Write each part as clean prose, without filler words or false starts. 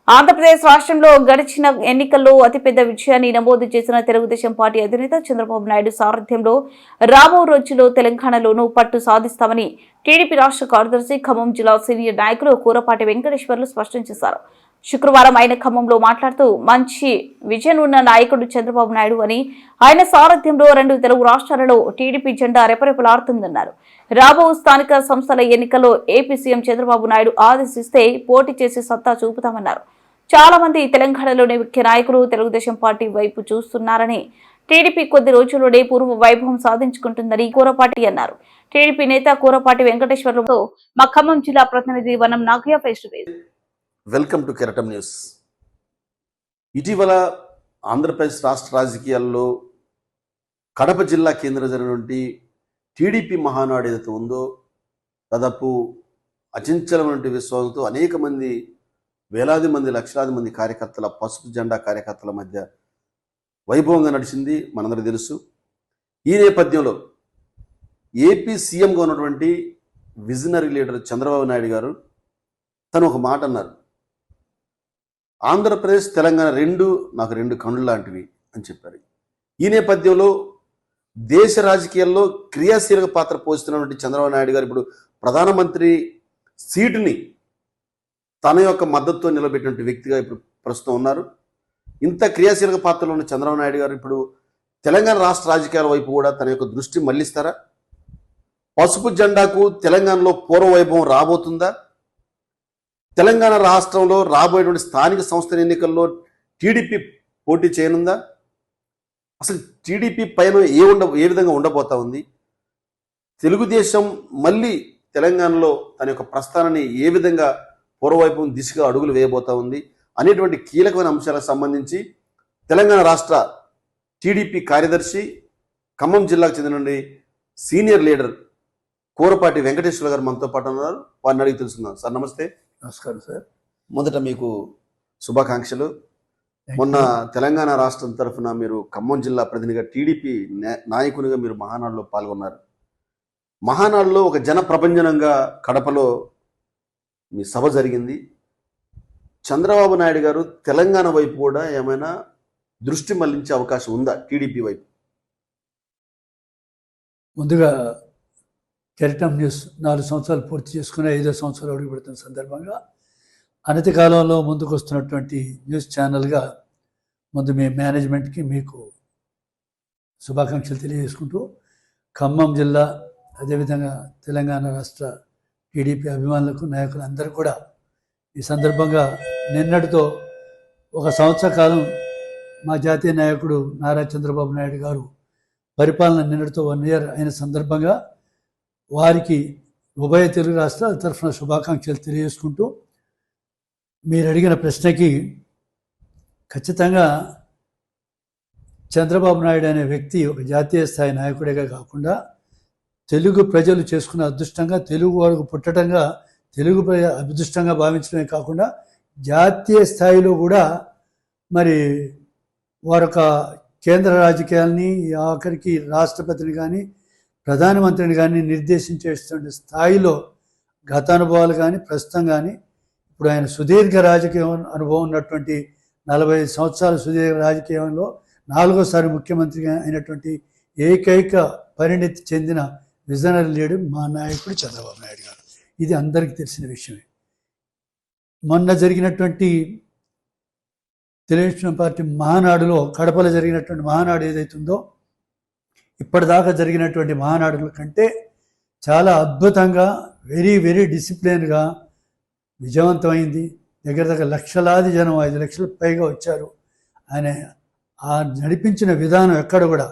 ఆంధ్రప్రదేశ్ రాష్ట్రంలో గడిచిన ఎన్నికల్లో అతిపెద్ద విజయాన్ని నమోదు చేసిన తెలుగుదేశం పార్టీ అధినేత చంద్రబాబు నాయుడు సారథ్యంలో రాబో రోజుల్లో తెలంగాణలోనూ పట్టు సాధిస్తామని టీడీపీ రాష్ట్ర కార్యదర్శి ఖమ్మం జిల్లా సీనియర్ నాయకులు కూరపాటి వెంకటేశ్వర్లు స్పష్టం చేశారు. శుక్రవారం ఆయన ఖమ్మంలో మాట్లాడుతూ మంచి విజన్ ఉన్న నాయకుడు చంద్రబాబు నాయుడు అని, ఆయన సారథ్యంలో 2 తెలుగు రాష్ట్రాలలో టీడీపీ జెండా రెపరెపలాడుతుందన్నారు. రాబో స్థానిక సంస్థల ఎన్నికల్లో ఏపీ సీఎం చంద్రబాబు నాయుడు ఆదేశిస్తే పోటీ చేసి సత్తా చూపుతామన్నారు. చాలా మంది తెలంగాణలోని ముఖ్య నాయకులు తెలుగుదేశం పార్టీ వైపు చూస్తున్నారని, టీడీపీ కొద్ది రోజుల్లోనే పూర్వ వైభవం సాధించుకుంటుందని కూరపాటి అన్నారు. టీడీపీ నేత కూరపాటి వెంకటేశ్వర్లతో మా ఖమ్మం జిల్లా ప్రతినిధి Vanam Nagaiah face to face. Welcome to Keratam news. ఇటీవల ఆంధ్రప్రదేశ్ రాష్ట్ర రాజకీయాల్లో కడప జిల్లా కేంద్రం జరిగినటువంటి టీడీపీ మహానాడు ఏదైతే ఉందో, దాదాపు అచంచలమైన విశ్వాసంతో అనేక మంది, వేలాది మంది, లక్షలాది మంది కార్యకర్తల, పసుపు జెండా కార్యకర్తల మధ్య వైభవంగా నడిచింది మనందరికీ తెలుసు. ఈ నేపథ్యంలో ఏపీ సీఎంగా ఉన్నటువంటి విజనరీ లీడర్ చంద్రబాబు నాయుడు గారు తను ఒక మాట అన్నారు. ఆంధ్రప్రదేశ్ తెలంగాణ నాకు రెండు కళ్ళు లాంటివి అని చెప్పారు. ఈ నేపథ్యంలో దేశ రాజకీయాల్లో క్రియాశీలక పాత్ర పోషిస్తున్నటువంటి చంద్రబాబు నాయుడు గారు ఇప్పుడు ప్రధానమంత్రి సీటుని తన యొక్క మద్దతుతో నిలబెట్టినటువంటి వ్యక్తిగా ఇప్పుడు ప్రస్తుతం ఉన్నారు. ఇంత క్రియాశీలక పాత్రలో ఉన్న చంద్రబాబు నాయుడు గారు ఇప్పుడు తెలంగాణ రాష్ట్ర రాజకీయాల వైపు కూడా తన యొక్క దృష్టి మళ్లిస్తారా? పసుపు జెండాకు తెలంగాణలో పూర్వ వైభవం రాబోతుందా? తెలంగాణ రాష్ట్రంలో రాబోయేటువంటి స్థానిక సంస్థల ఎన్నికల్లో టీడీపీ పోటీ చేయనుందా? అసలు టీడీపీ పైన ఏ విధంగా ఉండబోతా ఉంది? తెలుగుదేశం మళ్ళీ తెలంగాణలో తన యొక్క ప్రస్థానాన్ని ఏ విధంగా పూర్వవైపు దిశగా అడుగులు వేయబోతా ఉంది అనేటువంటి కీలకమైన అంశాలకు సంబంధించి తెలంగాణ రాష్ట్ర టీడీపీ కార్యదర్శి, ఖమ్మం జిల్లాకు చెందిన సీనియర్ లీడర్ కూరపాటి వెంకటేశ్వర గారు మనతో పాటు ఉన్నారు. వారిని అడిగి తెలుసుకుందాం. సార్ నమస్తే. నమస్కారం సార్. మొదట మీకు శుభాకాంక్షలు. మొన్న తెలంగాణ రాష్ట్రం తరఫున మీరు ఖమ్మం జిల్లా ప్రతినిధిగా టీడీపీ నాయకునిగా మీరు మహానాడులో పాల్గొన్నారు. మహానాడులో ఒక జన ప్రపంచనంగా కడపలో మీ సభ జరిగింది. చంద్రబాబు నాయుడు గారు తెలంగాణ వైపు కూడా ఏమైనా దృష్టి మళ్లించే అవకాశం ఉందా టీడీపీ వైపు? ముందుగా కెరటం న్యూస్ 4 సంవత్సరాలు పూర్తి చేసుకుని 5వ సంవత్సరాలు అడుగు పెడుతున్న సందర్భంగా అనతి కాలంలో ముందుకు వస్తున్నటువంటి న్యూస్ ఛానల్గా ముందు మీ మేనేజ్మెంట్కి మీకు శుభాకాంక్షలు తెలియజేసుకుంటూ, ఖమ్మం జిల్లా అదేవిధంగా తెలంగాణ రాష్ట్ర టీడీపీ అభిమానులకు, నాయకులందరూ కూడా ఈ సందర్భంగా నిన్నటితో 1 సంవత్సర కాలం మా జాతీయ నాయకుడు నారా చంద్రబాబు నాయుడు గారు పరిపాలన నిన్నటితో 1 ఇయర్ అయిన సందర్భంగా వారికి ఉభయ తెలుగు రాష్ట్రాల తరఫున శుభాకాంక్షలు తెలియజేసుకుంటూ, మీరు అడిగిన ప్రశ్నకి ఖచ్చితంగా చంద్రబాబు నాయుడు అనే వ్యక్తి ఒక జాతీయ స్థాయి నాయకుడిగా కాకుండా తెలుగు ప్రజలు చేసుకున్న అదృష్టంగా, తెలుగు వారికి పుట్టడంగా, తెలుగు అదృష్టంగా భావించడమే కాకుండా జాతీయ స్థాయిలో కూడా మరి వారొక కేంద్ర రాజకీయాల్ని, ఆఖరికి రాష్ట్రపతిని కానీ ప్రధానమంత్రిని కానీ నిర్దేశించేటువంటి స్థాయిలో గత అనుభవాలు కానీ ప్రస్తుతం కానీ, ఇప్పుడు ఆయన సుదీర్ఘ రాజకీయ అనుభవం ఉన్నటువంటి 45 సంవత్సరాల సుదీర్ఘ రాజకీయంలో 4వసారి ముఖ్యమంత్రిగా అయినటువంటి ఏకైక పరిణితి చెందిన విజనరీ లీడర్ మా నాయకుడు చంద్రబాబు నాయుడు గారు. ఇది అందరికీ తెలిసిన విషయమే. మొన్న జరిగినటువంటి తెలుగుదేశం పార్టీ మహానాడులో, కడపలో జరిగినటువంటి మహానాడు ఏదైతుందో, ఇప్పటిదాకా జరిగినటువంటి మహానాడుల కంటే చాలా అద్భుతంగా, వెరీ వెరీ డిసిప్లిన్గా విజయవంతమైంది. దగ్గర లక్షలాది జనం, 5 లక్షలకు పైగా వచ్చారు. ఆయన ఆ నడిపించిన విధానం ఎక్కడ కూడా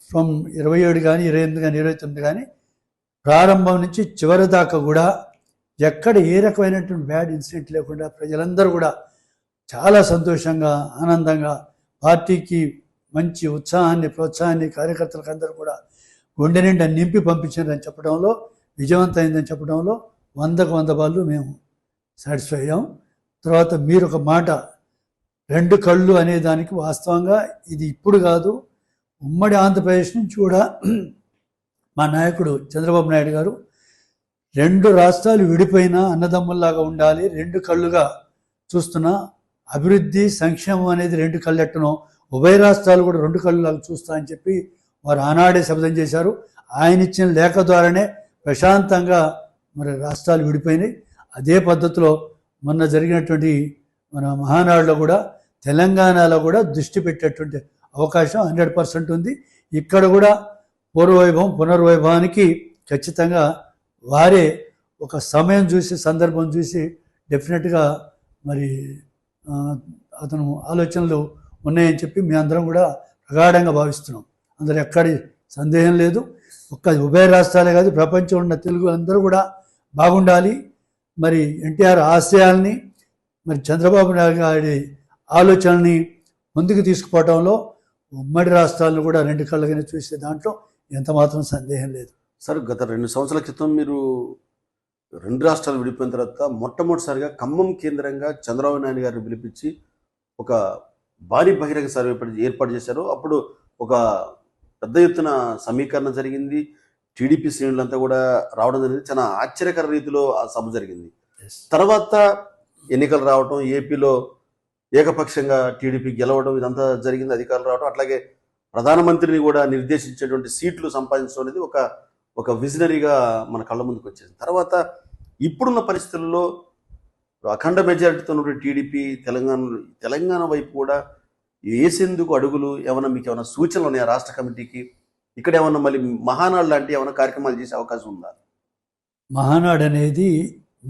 ఫ్రమ్ 27 కానీ 28 కానీ 29 కానీ ప్రారంభం నుంచి చివరి దాకా కూడా ఎక్కడ ఏ రకమైనటువంటి బ్యాడ్ ఇన్సిడెంట్ లేకుండా ప్రజలందరూ కూడా చాలా సంతోషంగా, ఆనందంగా, పార్టీకి మంచి ఉత్సాహాన్ని, ప్రోత్సాహాన్ని కార్యకర్తలకు అందరూ కూడా గుండె నిండా నింపి పంపించారని చెప్పడంలో, విజయవంతమైందని చెప్పడంలో 100కు 100 పాళ్ళు మేము సాటిస్ఫై అయ్యాం. తర్వాత మీరు ఒక మాట, 2 కళ్ళు అనే దానికి వాస్తవంగా ఇది ఇప్పుడు కాదు, ఉమ్మడి ఆంధ్రప్రదేశ్ నుంచి కూడా మా నాయకుడు చంద్రబాబు నాయుడు గారు 2 రాష్ట్రాలు విడిపోయినా అన్నదమ్ముల్లాగా ఉండాలి, 2 కళ్ళుగా చూస్తున్నా. అభివృద్ధి సంక్షేమం అనేది రెండు కళ్ళెట్టనో ఉభయ రాష్ట్రాలు కూడా రెండు కళ్ళలాగా చూస్తా అని చెప్పి వారు ఆనాడే శపథం చేశారు. ఆయన ఇచ్చిన లేఖ ద్వారానే ప్రశాంతంగా మరి రాష్ట్రాలు విడిపోయినాయి. అదే పద్ధతిలో మొన్న జరిగినటువంటి మన మహానాడులో కూడా తెలంగాణలో కూడా దృష్టి పెట్టేటువంటి అవకాశం 100% ఉంది. ఇక్కడ కూడా పూర్వవైభవం పునర్వైభవానికి ఖచ్చితంగా వారే ఒక సమయం చూసి సందర్భం చూసి డెఫినెట్గా మరి అతను ఆలోచనలు ఉన్నాయని చెప్పి మీ అందరం కూడా ప్రగాఢంగా భావిస్తున్నాం. అందులో ఎక్కడి సందేహం లేదు. ఒక్క ఉభయ రాష్ట్రాలే కాదు, ప్రపంచంలో ఉన్న తెలుగు అందరూ కూడా బాగుండాలి. మరి ఎన్టీఆర్ ఆశయాల్ని మరి చంద్రబాబు నాయుడు గారి ఆలోచనల్ని ముందుకు తీసుకుపోవడంలో ఉమ్మడి రాష్ట్రాలను కూడా రెండు కళ్ళగానే చూసే దాంట్లో ఎంత మాత్రం సందేహం లేదు. సార్, గత 2 సంవత్సరాల క్రితం మీరు రెండు రాష్ట్రాలు విడిపోయిన తర్వాత మొట్టమొదటిసారిగా ఖమ్మం కేంద్రంగా చంద్రబాబు నాయుడు గారిని పిలిపించి ఒక భారీ బహిరంగ సర్వే ఏర్పాటు చేశారు. అప్పుడు ఒక పెద్ద ఎత్తున సమీకరణ జరిగింది. టీడీపీ శ్రేణులంతా కూడా రావడం జరిగింది. చాలా ఆశ్చర్యకర రీతిలో ఆ సభ జరిగింది. తర్వాత ఎన్నికలు రావడం, ఏపీలో ఏకపక్షంగా టీడీపీ గెలవడం, ఇదంతా జరిగింది. అధికారులు రావడం, అట్లాగే ప్రధానమంత్రిని కూడా నిర్దేశించేటువంటి సీట్లు సంపాదించడం అనేది ఒక విజనరీగా మన కళ్ళ ముందుకు వచ్చేది. తర్వాత ఇప్పుడున్న పరిస్థితుల్లో అఖండ మెజారిటీతో ఉన్న టీడీపీ తెలంగాణ వైపు కూడా వేసేందుకు అడుగులు మీకు ఏమైనా సూచనలు ఉన్నాయా రాష్ట్ర కమిటీకి? ఇక్కడ ఏమన్నా మళ్ళీ మహానాడు లాంటి ఏమైనా కార్యక్రమాలు చేసే అవకాశం ఉందా? మహానాడు అనేది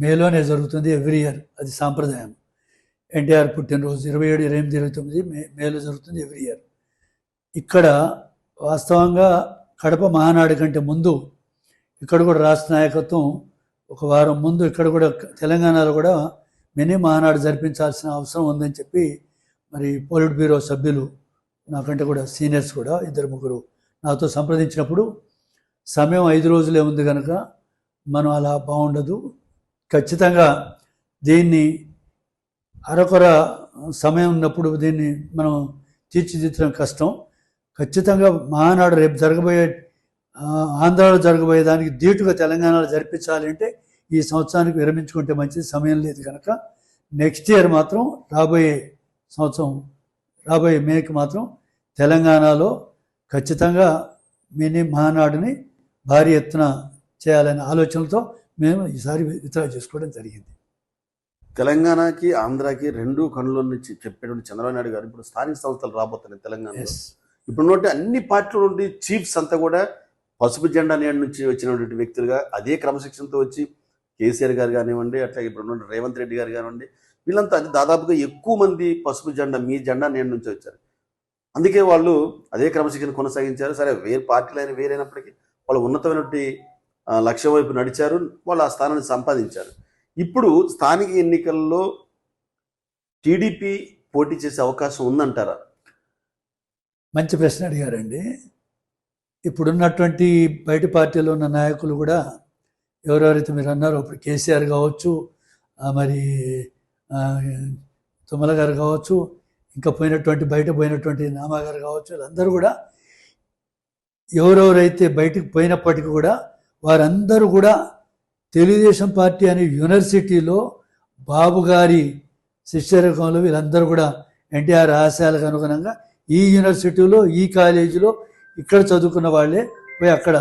మేలోనే జరుగుతుంది ఎవ్రీ ఇయర్, అది సాంప్రదాయం. ఎన్టీఆర్ పుట్టినరోజు 27, 28, 29 మేలో జరుగుతుంది ఎవ్రీ ఇయర్. ఇక్కడ వాస్తవంగా కడప మహానాడు కంటే ముందు ఇక్కడ కూడా రాష్ట్ర నాయకత్వం ఒక వారం ముందు ఇక్కడ కూడా తెలంగాణలో కూడా మినీ మహానాడు జరిపించాల్సిన అవసరం ఉందని చెప్పి మరి పోలిట్ బ్యూరో సభ్యులు నాకంటే కూడా సీనియర్స్ కూడా 2-3 నాతో సంప్రదించినప్పుడు సమయం 5 రోజులే ఉంది కనుక మనం అలా బాగుండదు, ఖచ్చితంగా దీన్ని అరకొర సమయం ఉన్నప్పుడు దీన్ని మనం తీర్చిదిద్దడం కష్టం. ఖచ్చితంగా మహానాడు రేపు జరగబోయే ఆంధ్రాలో జరగబోయే దానికి ధీటుగా తెలంగాణలో జరిపించాలి అంటే ఈ సంవత్సరానికి విరమించుకుంటే మంచిది, సమయం లేదు కనుక నెక్స్ట్ ఇయర్ మాత్రం రాబోయే మేకి మాత్రం తెలంగాణలో ఖచ్చితంగా మినీ మహానాడుని భారీ ఎత్తున చేయాలనే ఆలోచనలతో మేము ఈసారి విత్డ్రా చేసుకోవడం జరిగింది. తెలంగాణకి ఆంధ్రాకి రెండు కన్నుల నుంచి చెప్పేటువంటి చంద్రబాబు నాయుడు గారు ఇప్పుడు స్థానిక సంస్థలు రాబోతున్నాయి తెలంగాణలో. ఇప్పుడున్నటువంటి అన్ని పార్టీల నుండి చీఫ్స్ అంతా కూడా పసుపు జెండా నేడు నుంచి వచ్చినటువంటి వ్యక్తులుగా అదే క్రమశిక్షణతో వచ్చి కేసీఆర్ గారు కానివ్వండి, అట్లాగే ఇప్పుడు రేవంత్ రెడ్డి గారు కానివ్వండి, వీళ్ళంతా దాదాపుగా ఎక్కువ మంది పసుపు జెండా మీ జెండా నేడు నుంచి వచ్చారు. అందుకే వాళ్ళు అదే క్రమశిక్షణ కొనసాగించారు. సరే వేరే పార్టీలు వేరైనప్పటికీ వాళ్ళు ఉన్నతమైనటువంటి లక్ష్యం వైపు నడిచారు, వాళ్ళు ఆ స్థానాన్ని సంపాదించారు. ఇప్పుడు స్థానిక ఎన్నికల్లో టీడీపీ పోటీ చేసే అవకాశం ఉందంటారా? మంచి ప్రశ్న అడిగారండి. ఇప్పుడున్నటువంటి బయట పార్టీలో ఉన్న నాయకులు కూడా ఎవరెవరైతే మీరు అన్నారో, ఇప్పుడు కేసీఆర్ కావచ్చు, మరి తుమ్మల గారు కావచ్చు, ఇంకా బయట పోయినటువంటి నామా గారు కావచ్చు, వీళ్ళందరూ కూడా ఎవరెవరైతే బయటకు పోయినప్పటికీ కూడా వారందరూ కూడా తెలుగుదేశం పార్టీ అనే యూనివర్సిటీలో బాబు గారి శిష్యరకంలో వీళ్ళందరూ కూడా ఎన్టీఆర్ ఆశయాలకు అనుగుణంగా ఈ యూనివర్సిటీలో ఈ కాలేజీలో ఇక్కడ చదువుకున్న వాళ్ళే పోయి అక్కడ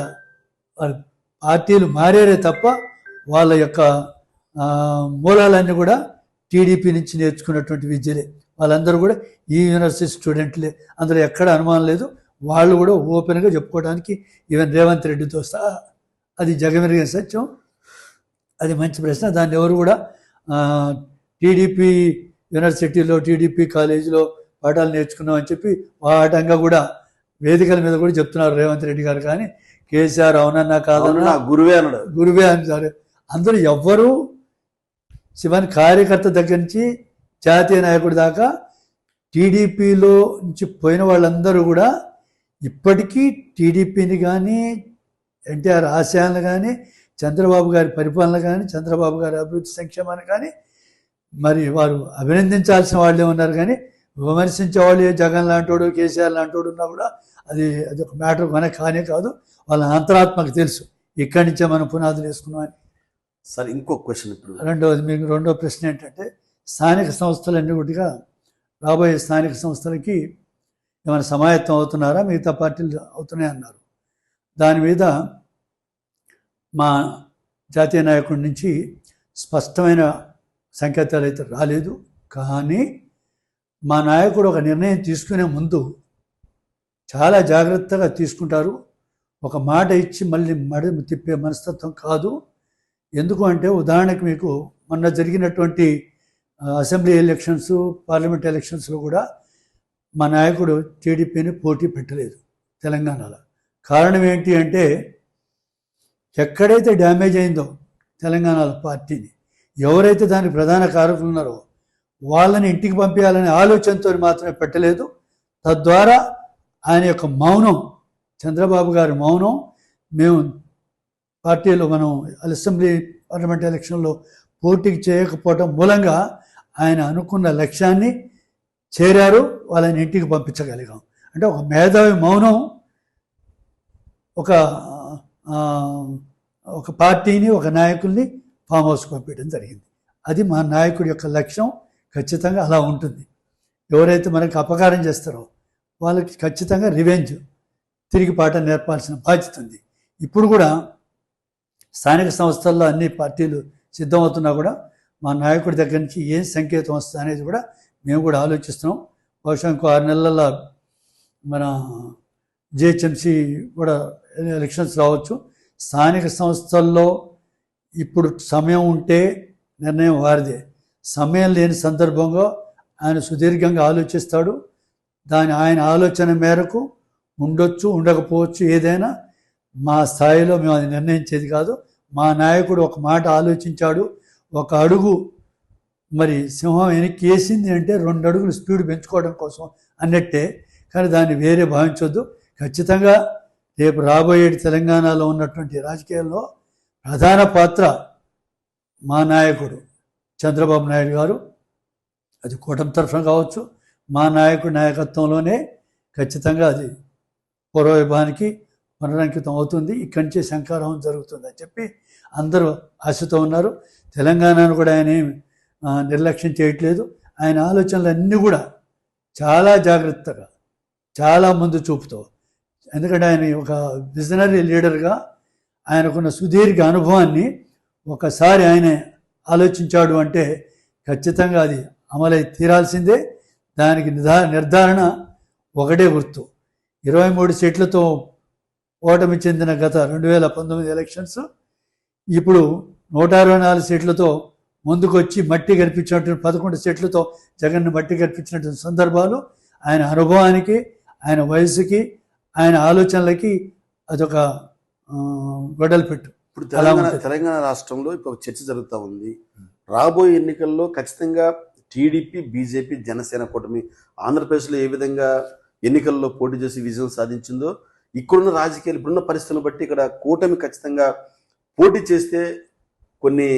పార్టీలు మారేరే తప్ప వాళ్ళ యొక్క మూలాలన్నీ కూడా టీడీపీ నుంచి నేర్చుకున్నటువంటి విద్యలే. వాళ్ళందరూ కూడా ఈ యూనివర్సిటీ స్టూడెంట్లే, అందులో ఎక్కడ అనుమానం లేదు. వాళ్ళు కూడా ఓపెన్గా చెప్పుకోవడానికి ఈవెన్ రేవంత్ రెడ్డితో సహా, అది జగమెరిగిన సత్యం. అది మంచి ప్రశ్న. దాన్ని ఎవరు కూడా టీడీపీ యూనివర్సిటీలో టీడీపీ కాలేజీలో పాఠాలు నేర్చుకున్నామని చెప్పి వాటంగా కూడా వేదికల మీద కూడా చెప్తున్నారు రేవంత్ రెడ్డి గారు. కానీ కేసీఆర్ అవునన్నా కాదన్నా గురువే అన్నారు. అందరూ ఎవ్వరూ శివన్ కార్యకర్త దగ్గర నుంచి జాతీయ నాయకుడి దాకా టీడీపీలో నుంచి పోయిన వాళ్ళందరూ కూడా ఇప్పటికీ టీడీపీని కానీ ఎన్టీఆర్ ఆశయాలను కానీ చంద్రబాబు గారి పరిపాలన కానీ చంద్రబాబు గారి అభివృద్ధి సంక్షేమాన్ని కానీ మరి వారు అభినందించాల్సిన వాళ్ళే ఉన్నారు. కానీ విమర్శించే వాళ్ళు జగన్ లాంటోడు కేసీఆర్ లాంటోడు ఉన్నా కూడా అది ఒక మ్యాటర్ కానే కాదు. వాళ్ళ అంతరాత్మకు తెలుసు ఇక్కడి నుంచే మనం పునాదులు వేసుకున్నామని. సార్ ఇంకో క్వశ్చన్, ఇప్పుడు రెండో ప్రశ్న ఏంటంటే స్థానిక సంస్థలన్నీ ఒకటిగా రాబోయే స్థానిక సంస్థలకి ఏమైనా సమాయత్తం అవుతున్నారా, మిగతా పార్టీలు అవుతున్నాయి అన్నారు. దాని మీద మా జాతీయ నాయకుడి నుంచి స్పష్టమైన సంకేతాలు అయితే రాలేదు. కానీ మా నాయకుడు ఒక నిర్ణయం తీసుకునే ముందు చాలా జాగ్రత్తగా తీసుకుంటారు. ఒక మాట ఇచ్చి మళ్ళీ తిప్పే మనస్తత్వం కాదు. ఎందుకు అంటే ఉదాహరణకు మీకు మొన్న జరిగినటువంటి అసెంబ్లీ ఎలక్షన్స్, పార్లమెంట్ ఎలక్షన్స్లో కూడా మా నాయకుడు టీడీపీని పోటీ పెట్టలేదు తెలంగాణలో. కారణం ఏంటి అంటే ఎక్కడైతే డ్యామేజ్ అయిందో తెలంగాణలో పార్టీని, ఎవరైతే దానికి ప్రధాన కారకులు ఉన్నారో వాళ్ళని ఇంటికి పంపించాలనే ఆలోచనతో మాత్రమే పెట్టలేదు. తద్వారా ఆయన యొక్క మౌనం, చంద్రబాబు గారి మౌనం, మేము పార్టీలో మనం అసెంబ్లీ పార్లమెంట్ ఎలక్షన్లో పోటీకి చేయకపోవటం మూలంగా ఆయన అనుకున్న లక్ష్యాన్ని చేరారు, వాళ్ళని ఇంటికి పంపించగలిగాం. అంటే ఒక మేధావి మౌనం ఒక పార్టీని, ఒక నాయకుల్ని ఫామ్ హౌస్కి పంపించడం జరిగింది. అది మా నాయకుడి యొక్క లక్ష్యం. ఖచ్చితంగా అలా ఉంటుంది. ఎవరైతే మనకి అపకారం చేస్తారో వాళ్ళకి ఖచ్చితంగా రివెంజ్, తిరిగి పాఠం నేర్పాల్సిన బాధ్యత ఉంది. ఇప్పుడు కూడా స్థానిక సంస్థల్లో అన్ని పార్టీలు సిద్ధమవుతున్నా కూడా మా నాయకుడి దగ్గర నుంచి ఏం సంకేతం వస్తుంది అనేది కూడా మేము కూడా ఆలోచిస్తున్నాం. బహుశా ఇంకో 6 నెలల మన జిహెచ్ఎంసీ కూడా ఎలక్షన్స్ రావచ్చు. స్థానిక సంస్థల్లో ఇప్పుడు సమయం ఉంటే నిర్ణయం వారిదే. సమయం లేని సందర్భంగా ఆయన సుదీర్ఘంగా ఆలోచిస్తాడు. ఆయన ఆలోచన మేరకు ఉండొచ్చు, ఉండకపోవచ్చు. ఏదైనా మా స్థాయిలో మేము అది నిర్ణయించేది కాదు. మా నాయకుడు ఒక మాట ఆలోచించాడు, ఒక అడుగు మరి సింహం వెనక్కి వేసింది అంటే 2 అడుగులు స్పీడ్ పెంచుకోవడం కోసం అన్నట్టే. కానీ దాన్ని వేరే భావించొద్దు. ఖచ్చితంగా రేపు రాబోయే తెలంగాణలో ఉన్నటువంటి రాజకీయాల్లో ప్రధాన పాత్ర మా నాయకుడు చంద్రబాబు నాయుడు గారు. అది కూటమి తరఫున కావచ్చు, మా నాయకుడి నాయకత్వంలోనే ఖచ్చితంగా అది పూర్వవైభవానికి పునరంకితం అవుతుంది. ఇక్కడి నుంచే శంకారావం జరుగుతుందని చెప్పి అందరూ ఆశతో ఉన్నారు. తెలంగాణను కూడా ఆయన నిర్లక్ష్యం చేయట్లేదు. ఆయన ఆలోచనలన్నీ కూడా చాలా జాగ్రత్తగా, చాలా ముందు చూపుతో, ఎందుకంటే ఆయన ఒక విజనరీ లీడర్గా ఆయనకున్న సుదీర్ఘ అనుభవాన్ని ఒకసారి ఆయన ఆలోచించాడు అంటే ఖచ్చితంగా అది అమలై తీరాల్సిందే. దానికి నిర్ధారణ ఒకటే గుర్తు. 23 సీట్లతో ఓటమి చెందిన గత 2019 ఎలక్షన్స్, ఇప్పుడు 124 సీట్లతో ముందుకొచ్చి మట్టి గెలిపించినటువంటి 11 సీట్లతో జగన్ను మట్టి గెలిపించినటువంటి సందర్భాలు ఆయన అనుభవానికి, ఆయన వయసుకి, ఆయన ఆలోచనలకి అదొక గొడవలు పెట్టు. ఇప్పుడు తెలంగాణ రాష్ట్రంలో ఇప్పుడు చర్చ జరుగుతూ ఉంది. రాబోయే ఎన్నికల్లో ఖచ్చితంగా టీడీపీ, బీజేపీ, జనసేన కూటమి ఆంధ్రప్రదేశ్లో ఏ విధంగా ఎన్నికల్లో పోటీ చేసి విజయం సాధించిందో, ఇక్కడున్న రాజకీయాలు, ఇప్పుడున్న పరిస్థితులను బట్టి ఇక్కడ కూటమి ఖచ్చితంగా పోటీ చేస్తే కొన్ని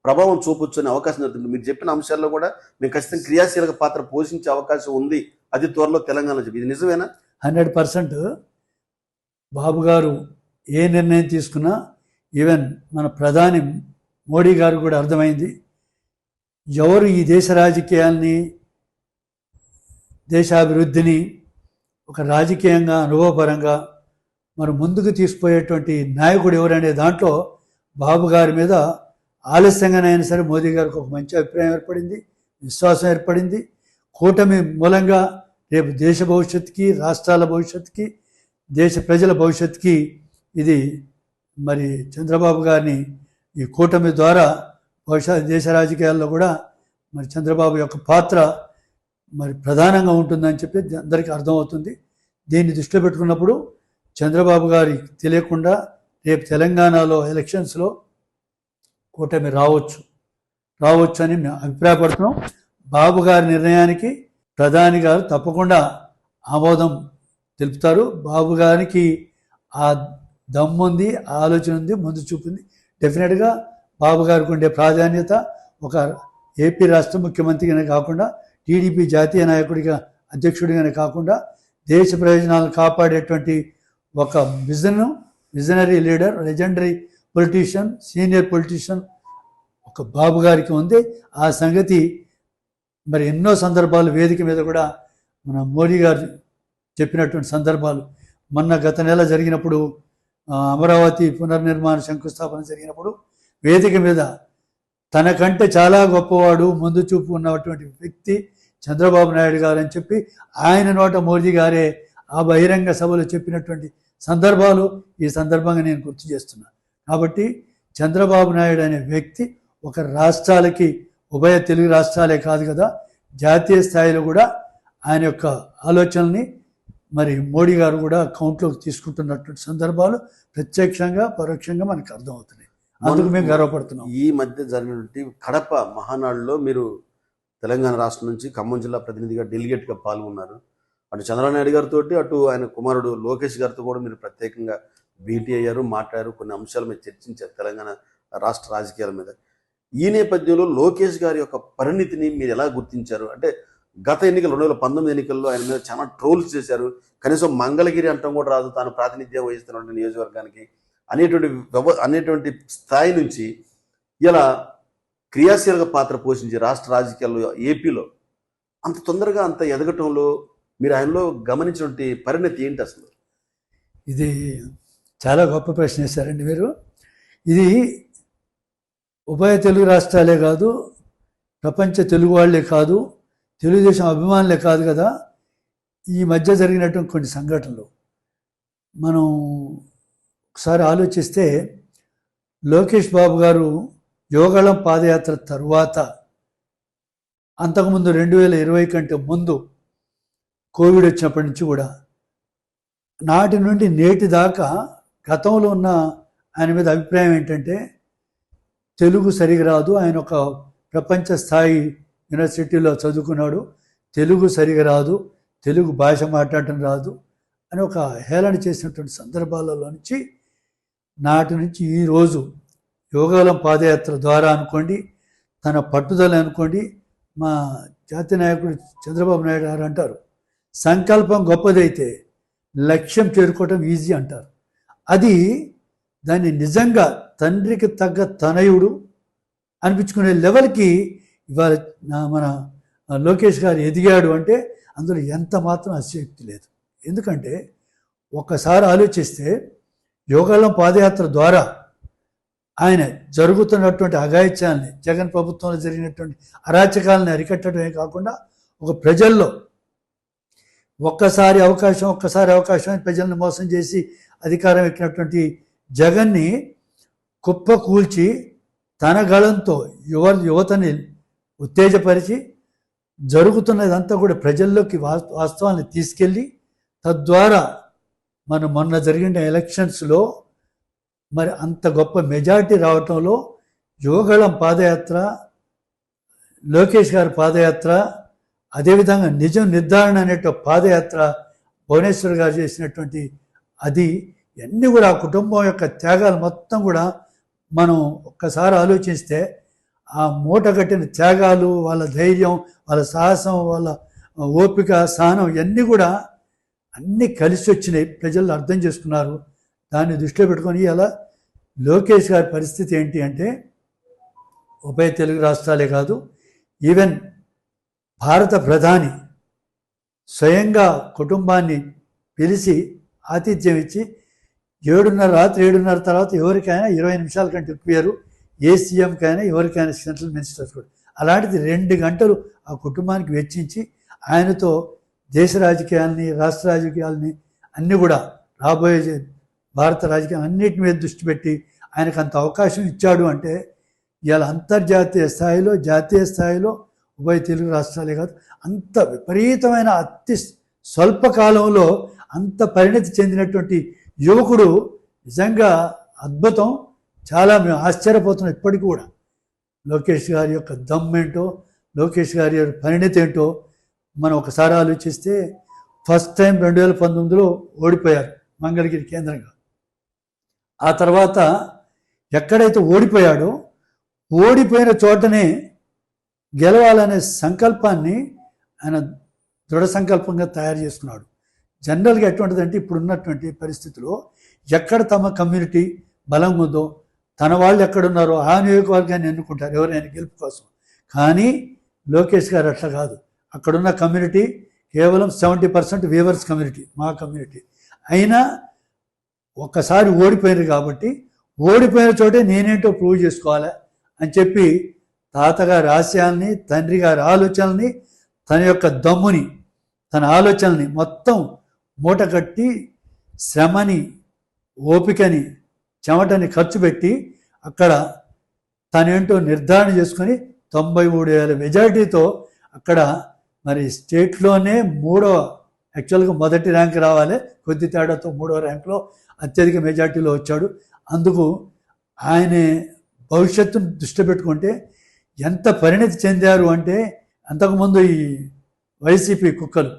ప్రభావం చూపొచ్చు అనే అవకాశం జరుగుతుంది. మీరు చెప్పిన అంశాల్లో కూడా మేము ఖచ్చితంగా క్రియాశీలక పాత్ర పోషించే అవకాశం ఉంది. అది త్వరలో తెలంగాణలో చెప్పి ఇది నిజమేనా? 100% బాబు గారు ఏ నిర్ణయం తీసుకున్నా, ఈవెన్ మన ప్రధాని మోడీ గారు కూడా అర్థమైంది. ఎవరు ఈ దేశ రాజకీయాల్ని, దేశాభివృద్ధిని ఒక రాజకీయంగా, అనుభవపరంగా మరి ముందుకు తీసుకుపోయేటువంటి నాయకుడు ఎవరనే దాంట్లో బాబు గారి మీద ఆలస్యంగానైనా సరే మోదీ గారికి ఒక మంచి అభిప్రాయం ఏర్పడింది, విశ్వాసం ఏర్పడింది. కూటమి మూలంగా రేపు దేశ భవిష్యత్తుకి, రాష్ట్రాల భవిష్యత్తుకి, దేశ ప్రజల భవిష్యత్తుకి ఇది మరి చంద్రబాబు గారిని ఈ కూటమి ద్వారా బహుశా దేశ రాజకీయాల్లో కూడా మరి చంద్రబాబు యొక్క పాత్ర మరి ప్రధానంగా ఉంటుందని చెప్పి అందరికీ అర్థమవుతుంది. దీన్ని దృష్టిలో పెట్టుకున్నప్పుడు చంద్రబాబు గారికి తెలియకుండా రేపు తెలంగాణలో ఎలక్షన్స్లో కూటమి రావచ్చు అని మేము అభిప్రాయపడుతున్నాం. బాబు గారి నిర్ణయానికి ప్రధాని గారు తప్పకుండా ఆమోదం తెలుపుతారు. బాబు గారికి ఆ దమ్ముంది, ఆలోచన ఉంది, ముందు చూపుంది. డెఫినెట్గా బాబు గారికి ఉండే ప్రాధాన్యత ఒక ఏపీ రాష్ట్ర ముఖ్యమంత్రిగానే కాకుండా, టీడీపీ జాతీయ నాయకుడిగా, అధ్యక్షుడిగానే కాకుండా దేశ ప్రయోజనాలను కాపాడేటువంటి ఒక visionary leader, legendary politician, senior politician ఒక బాబు గారికి ఉంది. ఆ సంగతి మరి ఎన్నో సందర్భాలు వేదిక మీద కూడా మన మోడీ గారు చెప్పినటువంటి సందర్భాలు, మొన్న గత నెల జరిగినప్పుడు అమరావతి పునర్నిర్మాణ శంకుస్థాపన జరిగినప్పుడు వేదిక మీద తనకంటే చాలా గొప్పవాడు, ముందు చూపు ఉన్నటువంటి వ్యక్తి చంద్రబాబు నాయుడు గారు అని చెప్పి ఆయన నోట మోదీ గారే ఆ బహిరంగ సభలో చెప్పినటువంటి సందర్భాలు ఈ సందర్భంగా నేను గుర్తు చేస్తున్నాను. కాబట్టి చంద్రబాబు నాయుడు అనే వ్యక్తి ఒక రాష్ట్రాలకి, ఉభయ తెలుగు రాష్ట్రాలే కాదు కదా, జాతీయ స్థాయిలో కూడా ఆయన యొక్క ఆలోచనల్ని మరి మోడీ గారు కూడా కౌంట్లోకి తీసుకుంటున్నటువంటి సందర్భాలు ప్రత్యక్షంగా పరోక్షంగా మనకు అర్థమవుతున్నాయి. అందుకు మేము గర్వపడుతున్నాం. ఈ మధ్య జరిగినటువంటి కడప మహానాడులో మీరు తెలంగాణ రాష్ట్రం నుంచి ఖమ్మం జిల్లా ప్రతినిధిగా డెలిగేట్గా పాల్గొన్నారు. అటు చంద్రబాబు నాయుడు గారితో, అటు ఆయన కుమారుడు లోకేష్ గారితో కూడా మీరు ప్రత్యేకంగా భేటీ అయ్యారు, మాట్లాడారు, కొన్ని అంశాల మీద చర్చించారు తెలంగాణ రాష్ట్ర రాజకీయాల మీద. ఈ నేపథ్యంలో లోకేష్ గారి యొక్క పరిణితిని మీరు ఎలా గుర్తించారు? అంటే గత ఎన్నికలు 2019 ఎన్నికల్లో ఆయన మీద చాలా ట్రోల్స్ చేశారు. కనీసం మంగళగిరి అంటాం కూడా రాదు, తాను ప్రాతినిధ్యం వహిస్తున్న నియోజకవర్గానికి అనేటువంటి స్థాయి నుంచి ఇలా క్రియాశీలక పాత్ర పోషించి రాష్ట్ర రాజకీయాల్లో ఏపీలో అంత తొందరగా అంత ఎదగటంలో మీరు ఆయనలో గమనించినటువంటి పరిణతి ఏంటి అసలు? ఇది చాలా గొప్ప ప్రశ్న వేశారండి మీరు. ఇది ఉభయ తెలుగు రాష్ట్రాలే కాదు, ప్రపంచ తెలుగు వాళ్ళే కాదు, తెలుగుదేశం అభిమానులే కాదు కదా, ఈ మధ్య జరిగినటువంటి కొన్ని సంఘటనలు మనం ఒకసారి ఆలోచిస్తే, లోకేష్ బాబు గారు యోగళం పాదయాత్ర తరువాత, అంతకుముందు 2020 కంటే ముందు కోవిడ్ వచ్చినప్పటి నుంచి కూడా నాటి నుండి నేటి దాకా గతంలో ఉన్న ఆయన మీద అభిప్రాయం ఏంటంటే తెలుగు సరిగా రాదు, ఆయన ఒక ప్రపంచ స్థాయి యూనివర్సిటీలో చదువుకున్నాడు, తెలుగు సరిగా రాదు, తెలుగు భాష మాట్లాడటం రాదు అని ఒక హేళన చేసినటువంటి సందర్భాలలో నుంచి నాటి నుంచి ఈరోజు యోగాలం పాదయాత్ర ద్వారా అనుకోండి, తన పట్టుదల అనుకోండి, మా జాతీయ నాయకుడు చంద్రబాబు నాయుడు గారు అంటారు, సంకల్పం గొప్పదైతే లక్ష్యం చేరుకోవటం ఈజీ అంటారు. అది దాన్ని నిజంగా తండ్రికి తగ్గ తనయుడు అనిపించుకునే లెవెల్కి ఇవాళ మన లోకేష్ గారు ఎదిగాడు అంటే అందులో ఎంత మాత్రం అతిశయోక్తి లేదు. ఎందుకంటే ఒక్కసారి ఆలోచిస్తే యోగాలం పాదయాత్ర ద్వారా ఆయన జరుగుతున్నటువంటి అఘాయిత్యాలని, జగన్ ప్రభుత్వంలో జరిగినటువంటి అరాచకాలని అరికట్టడమే కాకుండా ఒక ప్రజల్లో ఒక్కసారి అవకాశం ప్రజలను మోసం చేసి అధికారం ఎక్కినటువంటి జగన్ని కుప్ప కూల్చి తన గళంతో యువతని ఉత్తేజపరిచి జరుగుతున్నదంతా కూడా ప్రజల్లోకి వాస్తవాన్ని తీసుకెళ్ళి, తద్వారా మొన్న జరిగిన ఎలక్షన్స్లో మరి అంత గొప్ప మెజారిటీ రావటంలో యోగళం పాదయాత్ర, లోకేష్ గారి పాదయాత్ర, అదేవిధంగా నిజం నిర్ధారణ అనేటువంటి పాదయాత్ర భువనేశ్వర్ గారు చేసినటువంటి అది ఇవన్నీ కూడా ఆ కుటుంబం యొక్క త్యాగాలు మొత్తం కూడా మనం ఒక్కసారి ఆలోచిస్తే ఆ మూట కట్టిన త్యాగాలు, వాళ్ళ ధైర్యం, వాళ్ళ సాహసం, వాళ్ళ ఓపిక, సహనం ఇవన్నీ కూడా అన్నీ కలిసి వచ్చినాయి. ప్రజలు అర్థం చేసుకున్నారు. దాన్ని దృష్టిలో పెట్టుకొని ఇలా లోకేష్ గారి పరిస్థితి ఏంటి అంటే ఉభయ తెలుగు రాష్ట్రాలే కాదు, ఈవెన్ భారత ప్రధాని స్వయంగా కుటుంబాన్ని పిలిచి ఆతిథ్యం ఇచ్చి 7:30 రాత్రి 7:30 తర్వాత ఎవరికైనా 20 నిమిషాల కంటే ఎక్కువ ఏ సీఎంకైనా ఎవరికైనా సెంట్రల్ మినిస్టర్స్ కూడా, అలాంటిది 2 గంటలు ఆ కుటుంబానికి వెచ్చించి ఆయనతో దేశ రాజకీయాలని, రాష్ట్ర రాజకీయాలని అన్నీ కూడా రాబోయే భారత రాజకీయం అన్నిటి మీద దృష్టి పెట్టి ఆయనకు అంత అవకాశం ఇచ్చాడు అంటే ఇవాళ అంతర్జాతీయ స్థాయిలో, జాతీయ స్థాయిలో ఉభయ తెలుగు రాష్ట్రాలే కాదు, అంత విపరీతమైన అతి స్వల్ప కాలంలో అంత పరిణతి చెందినటువంటి యువకుడు నిజంగా అద్భుతం. చాలా మేము ఆశ్చర్యపోతున్నాం ఇప్పటికి కూడా. లోకేష్ గారి యొక్క దమ్ ఏంటో, లోకేష్ గారి యొక్క పరిణతి ఏంటో మనం ఒకసారి ఆలోచిస్తే, ఫస్ట్ టైం 2019లో ఓడిపోయారు మంగళగిరి కేంద్రంగా. ఆ తర్వాత ఎక్కడైతే ఓడిపోయాడో ఓడిపోయిన చోటనే గెలవాలనే సంకల్పాన్ని ఆయన దృఢ సంకల్పంగా తయారు చేసుకున్నాడు. జనరల్గా ఎటువంటిదంటే ఇప్పుడున్నటువంటి పరిస్థితిలో ఎక్కడ తమ కమ్యూనిటీ బలం ఉందో, తన వాళ్ళు ఎక్కడున్నారో ఆ నియోజకవర్గాన్ని ఎన్నుకుంటారు ఎవరైనా గెలుపు కోసం. కానీ లోకేష్ గారు అట్లా కాదు. అక్కడున్న కమ్యూనిటీ కేవలం 70% వీవర్స్ కమ్యూనిటీ, మా కమ్యూనిటీ. అయినా ఒక్కసారి ఓడిపోయారు కాబట్టి ఓడిపోయిన చోటే నేనేంటో ప్రూవ్ చేసుకోవాలి అని చెప్పి తాతగారి ఆశయాల్ని, తండ్రి గారి ఆలోచనల్ని, తన యొక్క దమ్ముని, తన ఆలోచనల్ని మొత్తం మూట కట్టి శ్రమని, ఓపికని, చెమటని ఖర్చు పెట్టి అక్కడ తనేంటో నిర్ధారణ చేసుకొని 93,000 మెజారిటీతో అక్కడ మరి స్టేట్లోనే యాక్చువల్గా మొదటి ర్యాంక్ రావాలి, కొద్ది తేడాతో 3వ ర్యాంక్లో అత్యధిక మెజార్టీలో వచ్చాడు. అందుకు ఆయన భవిష్యత్తును దృష్టి పెట్టుకుంటే ఎంత పరిణతి చెందారు అంటే, అంతకుముందు ఈ వైసీపీ కుక్కలు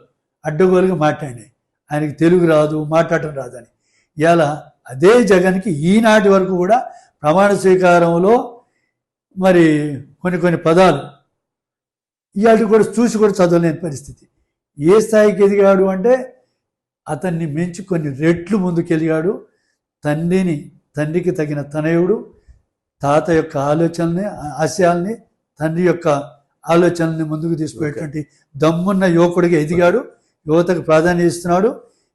అడ్డగోలుగా మాట్లాడినాయి, ఆయనకి తెలుగు రాదు, మాట్లాడటం రాదని. ఇలా అదే జగన్కి ఈనాటి వరకు కూడా ప్రమాణ స్వీకారంలో మరి కొన్ని పదాలు ఇవాళ కూడా చూసి కూడా చదవలేని పరిస్థితి. ఏ స్థాయికి ఎదిగాడు అంటే అతన్ని మించి కొన్ని రెట్లు ముందుకెదిగాడు. తండ్రికి తగిన తనయుడు, తాత యొక్క ఆలోచనల్ని, ఆశయాల్ని, తండ్రి యొక్క ఆలోచనల్ని ముందుకు తీసుకుపోయేటువంటి దమ్మున్న యువకుడిగా ఎదిగాడు. యువతకు ప్రాధాన్యత ఇస్తున్నాడు.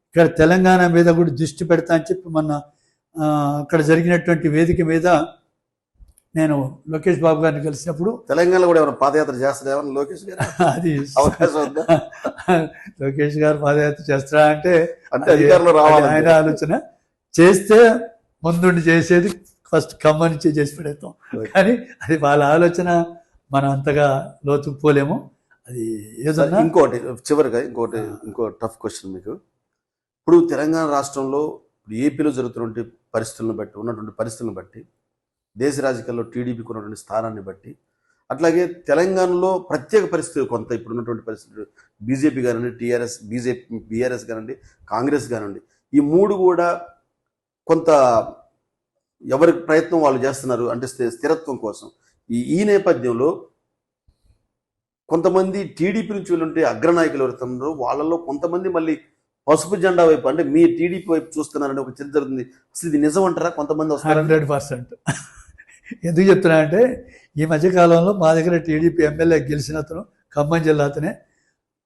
ఇక్కడ తెలంగాణ మీద కూడా దృష్టి పెడతా అని చెప్పి మొన్న అక్కడ జరిగినటువంటి వేదిక మీద నేను లోకేష్ బాబు గారిని కలిసినప్పుడు, తెలంగాణలో కూడా ఏమైనా పాదయాత్ర చేస్తారా లోకేష్ గారు? అది అవకాశం ఉందా? లోకేష్ గారు పాదయాత్ర చేస్తారా అంటే అధికారంలో రావాలి ఆయన ఆలోచన. చేస్తే ముందుండి చేసేది ఫస్ట్ ఖమ్మం నుంచి చేసి పెడతాం, కానీ అది వాళ్ళ ఆలోచన. మనం అంతగా లోతుకుపోలేము. అది ఏదన్నా చివరిగా ఇంకో టఫ్ క్వశ్చన్ మీకు. ఇప్పుడు తెలంగాణ రాష్ట్రంలో ఏపీలో జరుగుతున్నటువంటి ఉన్నటువంటి పరిస్థితులను బట్టి, దేశ రాజకీయాల్లో టీడీపీకి ఉన్నటువంటి స్థానాన్ని బట్టి, అట్లాగే తెలంగాణలో ప్రత్యేక పరిస్థితులు కొంత ఇప్పుడు ఉన్నటువంటి పరిస్థితులు, బీజేపీ కానివ్వండి, బీఆర్ఎస్ కానివ్వండి, కాంగ్రెస్ కానివ్వండి, ఈ మూడు కూడా కొంత ఎవరి ప్రయత్నం వాళ్ళు చేస్తున్నారు అంటే స్థిరత్వం కోసం. ఈ నేపథ్యంలో కొంతమంది టీడీపీ నుంచి వెళ్ళుంటే అగ్రనాయకులు ఎవరుతున్నారు, వాళ్ళలో కొంతమంది మళ్ళీ పసుపు జెండా వైపు అంటే మీ టీడీపీ వైపు చూస్తున్నారని ఒక చర్చ జరుగుతుంది. అసలు ఇది నిజం అంటారా? కొంతమంది 100%. ఎందుకు చెప్తున్నా అంటే, ఈ మధ్యకాలంలో మా దగ్గర టీడీపీ ఎమ్మెల్యే గెలిచిన అతను ఖమ్మం జిల్లా అతనే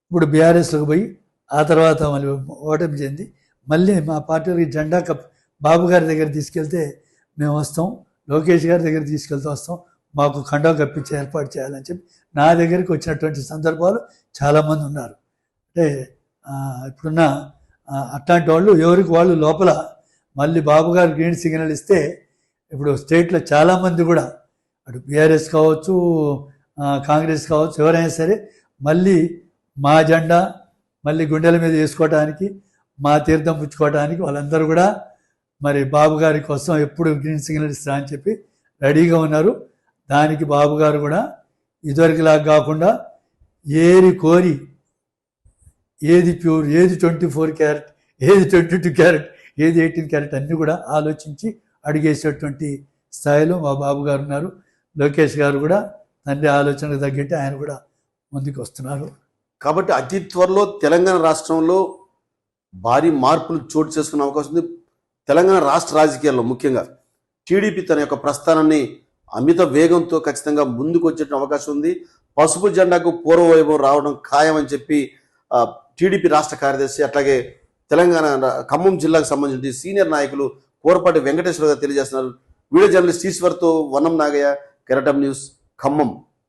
ఇప్పుడు బీఆర్ఎస్లోకి పోయి ఆ తర్వాత మళ్ళీ ఓటమి చెంది మళ్ళీ మా పార్టీకి జెండా బాబు గారి దగ్గర తీసుకెళ్తే మేము వస్తాం, లోకేష్ గారి దగ్గర తీసుకెళ్తే వస్తాం, మాకు కండవ కప్పించి ఏర్పాటు చేయాలని చెప్పి నా దగ్గరికి వచ్చినటువంటి సందర్భాలు చాలామంది ఉన్నారు. అంటే ఇప్పుడున్న అట్లాంటి వాళ్ళు ఎవరికి వాళ్ళు లోపల మళ్ళీ బాబు గారు గ్రీన్ సిగ్నల్ ఇస్తే ఇప్పుడు స్టేట్లో చాలామంది కూడా అటు బీఆర్ఎస్ కావచ్చు, కాంగ్రెస్ కావచ్చు, ఎవరైనా సరే మళ్ళీ మా జెండా మళ్ళీ గుండెల మీద వేసుకోవడానికి, మా తీర్థం పుచ్చుకోవడానికి వాళ్ళందరూ కూడా మరి బాబు గారి కోసం ఎప్పుడు గ్రీన్ సిగ్నల్ ఇస్తా అని చెప్పి రెడీగా ఉన్నారు. దానికి బాబు గారు కూడా ఇదివరకులాగా కాకుండా ఏరి కోరి ఏది ప్యూర్, ఏది 24 క్యారెట్, ఏది 22 క్యారెట్, ఏది 18 క్యారెట్ అన్నీ కూడా ఆలోచించి అడిగేసేటువంటి స్థాయిలో మా బాబు గారు ఉన్నారు. లోకేష్ గారు కూడా తండ్రి ఆలోచనకు తగ్గట్టు ఆయన కూడా ముందుకు వస్తున్నారు. కాబట్టి అతి త్వరలో తెలంగాణ రాష్ట్రంలో భారీ మార్పులు చోటు చేసుకునే అవకాశం ఉంది. తెలంగాణ రాష్ట్ర రాజకీయాల్లో ముఖ్యంగా టీడీపీ తన యొక్క ప్రస్థానాన్ని అమిత వేగంతో ఖచ్చితంగా ముందుకు వచ్చే అవకాశం ఉంది. పసుపు జెండాకు పూర్వవైభవం రావడం ఖాయమని చెప్పి టీడీపీ రాష్ట్ర కార్యదర్శి, అట్లాగే తెలంగాణ ఖమ్మం జిల్లాకు సంబంధించిన సీనియర్ నాయకులు కోరపాటి వెంకటేశ్వర గారు తెలియజేస్తున్నారు. వీడియో జర్నలిస్ట్ ఈశ్వర్తో వనం నాగయ్య, కెరటం న్యూస్, ఖమ్మం.